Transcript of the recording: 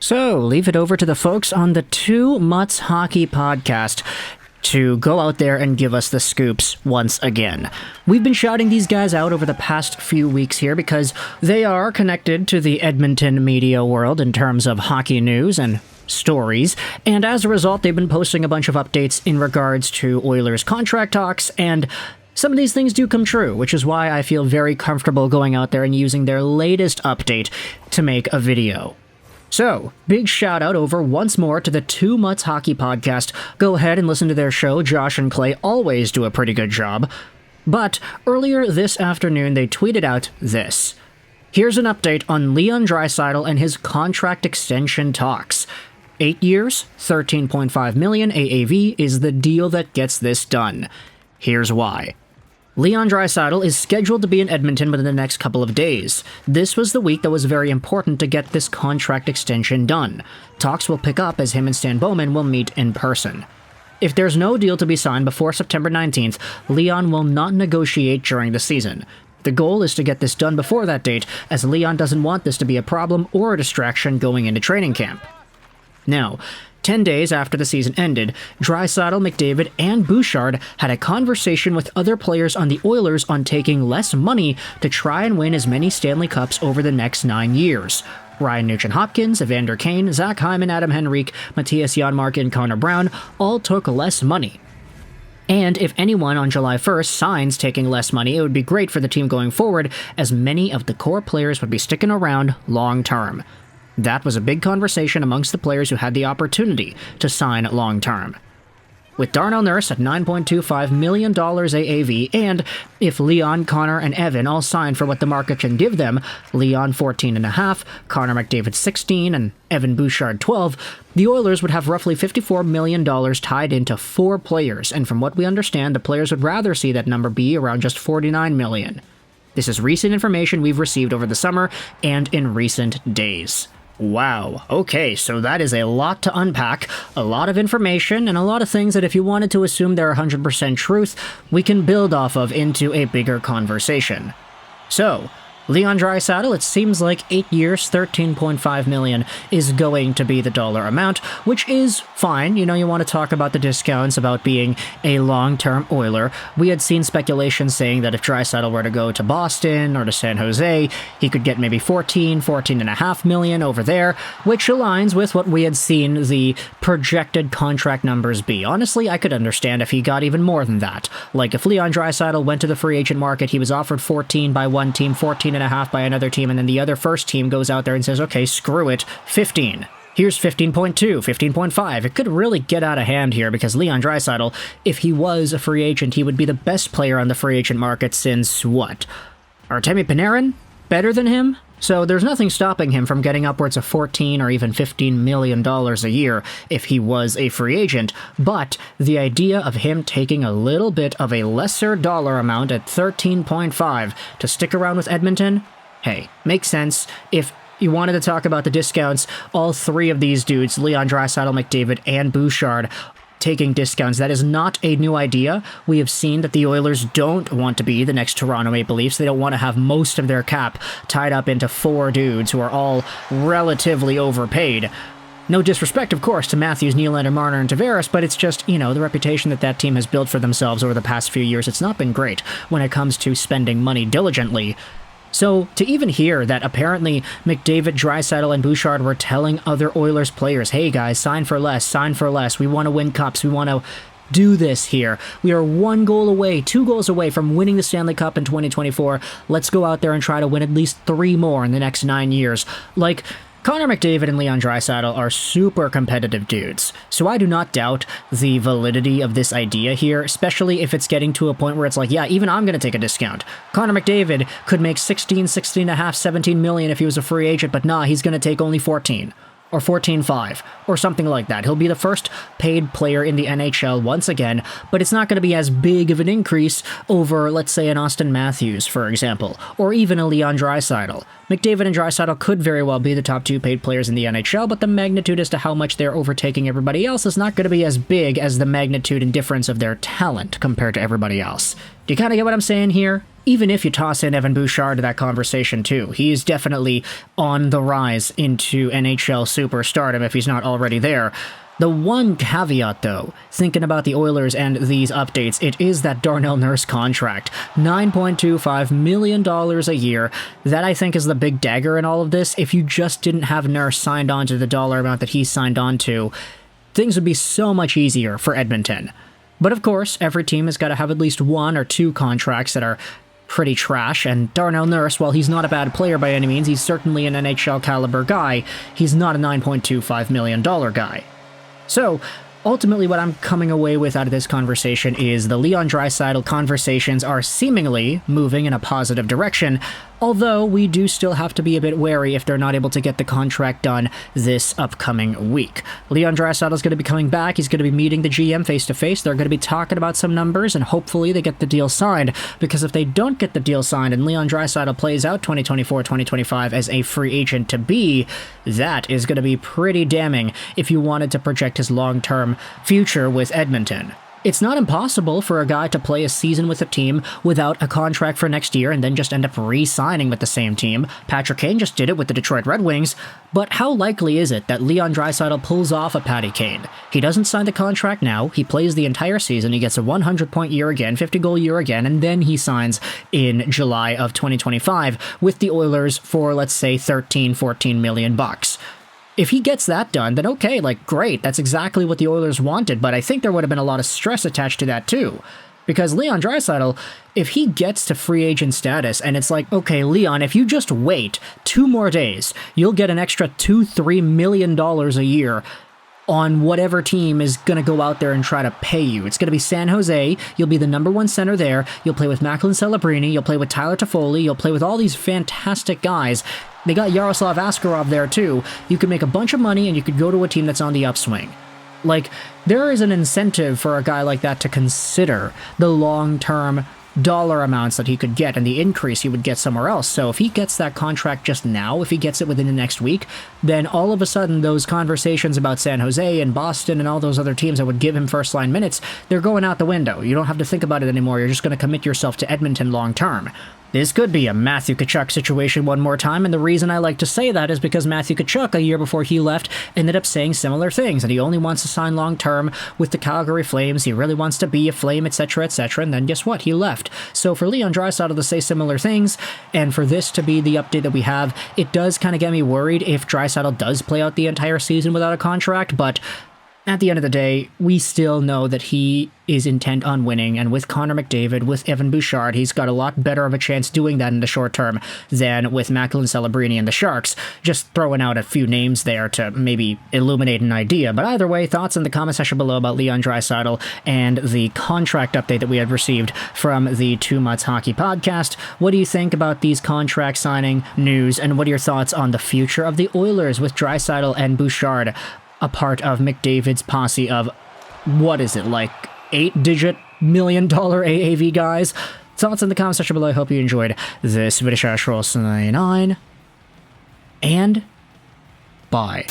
So, leave it over to the folks on the Two Mutts Hockey podcast to go out there and give us the scoops once again. We've been shouting these guys out over the past few weeks here because they are connected to the Edmonton media world in terms of hockey news and stories, and as a result, they've been posting a bunch of updates in regards to Oilers contract talks, and some of these things do come true, which is why I feel very comfortable going out there and using their latest update to make a video. So, big shout out over once more to the Two Mutts Hockey podcast. Go ahead and listen to their show. Josh and Clay always do a pretty good job. But earlier this afternoon, they tweeted out this. Here's an update on Leon Draisaitl and his contract extension talks. 8 years, $13.5 million AAV is the deal that gets this done. Here's why. Leon Draisaitl is scheduled to be in Edmonton within the next couple of days. This was the week that was very important to get this contract extension done. Talks will pick up as him and Stan Bowman will meet in person. If there's no deal to be signed before September 19th, Leon will not negotiate during the season. The goal is to get this done before that date, as Leon doesn't want this to be a problem or a distraction going into training camp. Now, 10 days after the season ended, Draisaitl, McDavid, and Bouchard had a conversation with other players on the Oilers on taking less money to try and win as many Stanley Cups over the next 9 years. Ryan Nugent-Hopkins, Evander Kane, Zach Hyman, Adam Henrique, Matthias Janmark, and Connor Brown all took less money. And if anyone on July 1st signs taking less money, it would be great for the team going forward, as many of the core players would be sticking around long term. That was a big conversation amongst the players who had the opportunity to sign long-term. With Darnell Nurse at $9.25 million AAV, and if Leon, Connor, and Evan all sign for what the market can give them, Leon $14.5, Connor McDavid $16, and Evan Bouchard $12, the Oilers would have roughly $54 million tied into 4 players, and from what we understand, the players would rather see that number be around just $49 million. This is recent information we've received over the summer and in recent days. Wow, okay, so that is a lot to unpack, a lot of information, and a lot of things that if you wanted to assume they're 100% truth, we can build off of into a bigger conversation. So, Leon Draisaitl, it seems like 8 years, $13.5 million is going to be the dollar amount, which is fine. You know, you want to talk about the discounts, about being a long-term Oiler. We had seen speculation saying that if Draisaitl were to go to Boston or to San Jose, he could get maybe $14.5 million over there, which aligns with what we had seen the projected contract numbers be. Honestly, I could understand if he got even more than that. Like if Leon Draisaitl went to the free agent market, he was offered 14 by one team, 14.5 by another team, and then the other first team goes out there and says, okay, screw it, 15. Here's 15.2, 15.5. It could really get out of hand here because Leon Draisaitl, if he was a free agent, he would be the best player on the free agent market since, what? Artemi Panarin? Better than him? So there's nothing stopping him from getting upwards of $14 or even $15 million a year if he was a free agent, but the idea of him taking a little bit of a lesser dollar amount at 13.5 to stick around with Edmonton, hey, makes sense. If you wanted to talk about the discounts, all 3 of these dudes, Leon Draisaitl, McDavid, and Bouchard, taking discounts. That is not a new idea. We have seen that the Oilers don't want to be the next Toronto Maple Leafs. They don't want to have most of their cap tied up into 4 dudes who are all relatively overpaid. No disrespect, of course, to Matthews, Nylander, Marner, and Tavares, but it's just, you know, the reputation that that team has built for themselves over the past few years. It's not been great when it comes to spending money diligently. So, to even hear that apparently McDavid, Draisaitl, and Bouchard were telling other Oilers players, hey guys, sign for less, we want to win cups, we want to do this here. We are 1 goal away, 2 goals away from winning the Stanley Cup in 2024. Let's go out there and try to win at least 3 more in the next 9 years. Like, Connor McDavid and Leon Draisaitl are super competitive dudes, so I do not doubt the validity of this idea here, especially if it's getting to a point where it's like, yeah, even I'm going to take a discount. Connor McDavid could make 16.5, 17 million if he was a free agent, but nah, he's going to take only 14. Or 14.5, or something like that. He'll be the first paid player in the NHL once again, but it's not going to be as big of an increase over, let's say, an Austin Matthews, for example, or even a Leon Draisaitl. McDavid and Draisaitl could very well be the top 2 paid players in the NHL, but the magnitude as to how much they're overtaking everybody else is not going to be as big as the magnitude and difference of their talent compared to everybody else. Do you kind of get what I'm saying here? Even if you toss in Evan Bouchard to that conversation too, he's definitely on the rise into NHL superstardom if he's not already there. The one caveat, though, thinking about the Oilers and these updates, it is that Darnell Nurse contract. $9.25 million a year. That, I think, is the big dagger in all of this. If you just didn't have Nurse signed on to the dollar amount that he signed on to, things would be so much easier for Edmonton. But of course, every team has got to have at least one or two contracts that are pretty trash, and Darnell Nurse, while he's not a bad player by any means, he's certainly an NHL caliber guy. He's not a $9.25 million guy. So, ultimately what I'm coming away with out of this conversation is the Leon Draisaitl conversations are seemingly moving in a positive direction, although we do still have to be a bit wary if they're not able to get the contract done this upcoming week. Leon Draisaitl is going to be coming back, he's going to be meeting the GM face-to-face, they're going to be talking about some numbers, and hopefully they get the deal signed, because if they don't get the deal signed and Leon Draisaitl plays out 2024-2025 as a free agent to be, that is going to be pretty damning if you wanted to project his long-term future with Edmonton. It's not impossible for a guy to play a season with a team without a contract for next year and then just end up re-signing with the same team. Patrick Kane just did it with the Detroit Red Wings, but how likely is it that Leon Draisaitl pulls off a Patty Kane? He doesn't sign the contract now, he plays the entire season, he gets a 100-point year again, 50-goal year again, and then he signs in July of 2025 with the Oilers for, let's say, $13-14 million bucks. If he gets that done, then okay, great, that's exactly what the Oilers wanted, but I think there would have been a lot of stress attached to that too. Because Leon Draisaitl, if he gets to free agent status, and it's like, okay, Leon, if you just wait 2 more days, you'll get an extra $2-3 million a year on whatever team is going to go out there and try to pay you. It's going to be San Jose, you'll be the #1 center there, you'll play with Macklin Celebrini, you'll play with Tyler Toffoli, you'll play with all these fantastic guys. They got Yaroslav Askarov there too. You could make a bunch of money and you could go to a team that's on the upswing. There is an incentive for a guy like that to consider the long-term dollar amounts that he could get and the increase he would get somewhere else. So if he gets that contract just now, if he gets it within the next week, then all of a sudden those conversations about San Jose and Boston and all those other teams that would give him first-line minutes, they're going out the window. You don't have to think about it anymore. You're just going to commit yourself to Edmonton long-term. This could be a Matthew Tkachuk situation one more time, and the reason I like to say that is because Matthew Tkachuk, a year before he left, ended up saying similar things, and he only wants to sign long-term with the Calgary Flames, he really wants to be a Flame, etc., and then guess what? He left. So for Leon Draisaitl to say similar things, and for this to be the update that we have, it does kind of get me worried if Draisaitl does play out the entire season without a contract, but at the end of the day, we still know that he is intent on winning, and with Connor McDavid, with Evan Bouchard, he's got a lot better of a chance doing that in the short term than with Macklin Celebrini and the Sharks. Just throwing out a few names there to maybe illuminate an idea. But either way, thoughts in the comment section below about Leon Draisaitl and the contract update that we had received from the Two Mutts Hockey Podcast. What do you think about these contract signing news, and what are your thoughts on the future of the Oilers with Draisaitl and Bouchard a part of McDavid's posse of, what is it, 8-digit million dollar AAV guys? Thoughts in the comment section below. I hope you enjoyed this video. And bye.